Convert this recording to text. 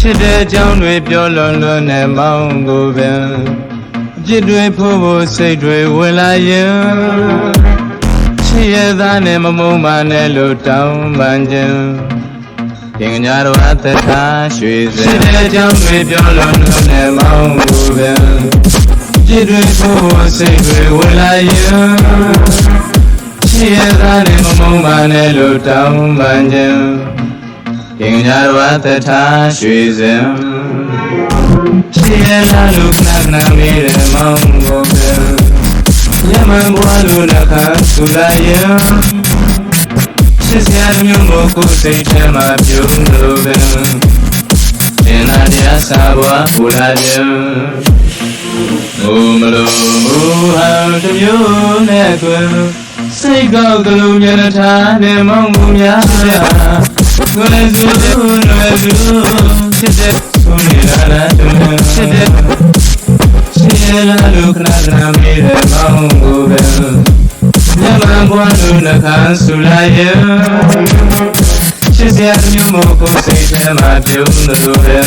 ဖြစ်တဲ့အကြောင်းတွေပြောလွန်လွန်နဲ့မောင်းကိုပင်ပြစ်တွေဖို့ဖို့စိတ်တွေဝင်လာရင်ချစ်ရသားနဲ့မမုန်းပါနဲ့လို့တောင်းပန်ခြင်းပင်ညာတော်အသက်သာရွှေစင်တဲ့အကြောင်းတွေပြောလွန်လွန်နဲ့မောင်းကိုပင်ပြစ်တွေဖို့ဖို့စိတ်တွေဝင်လာရင်ချစ်ရသားနဲ့မမုန်းပါနဲ့လို့တောင်းပန်ခြင်းပင်ညာတော်အသက်သာရွှေစင်ချစ်ရလာလို့ခဏခဏမေးတယ်မောင်းကိုပင်ညမန်ဘွားလို့နှခမ်းဆူလာရင်ချစ်စရာမျိုးမို့ကိုယ်စိတ်ထဲမှာပြုံးလို့ပင်သင်လာတရားစာဘွားပူလာခြင်းမလို့ဟောတမျိုးနဲ့ကွယ်စိတ်ကောက်ကလေးမျက်နှာထားနဲ့မောင်းမှုများကိုယ်လည်းစုလည်းစုချစ်တဲ့ဆိုနေတာလားချစ်တဲ့ချစ်ရလာလို့ခဏခဏမေးတယ်မောင်းကိုပဲညမန်ဘွားလို့နှခမ်းဆူလာရင်ချစ်စရာမျိုးမို့ကိုယ်စိတ်ထဲမှာပြုံးလို့ပဲ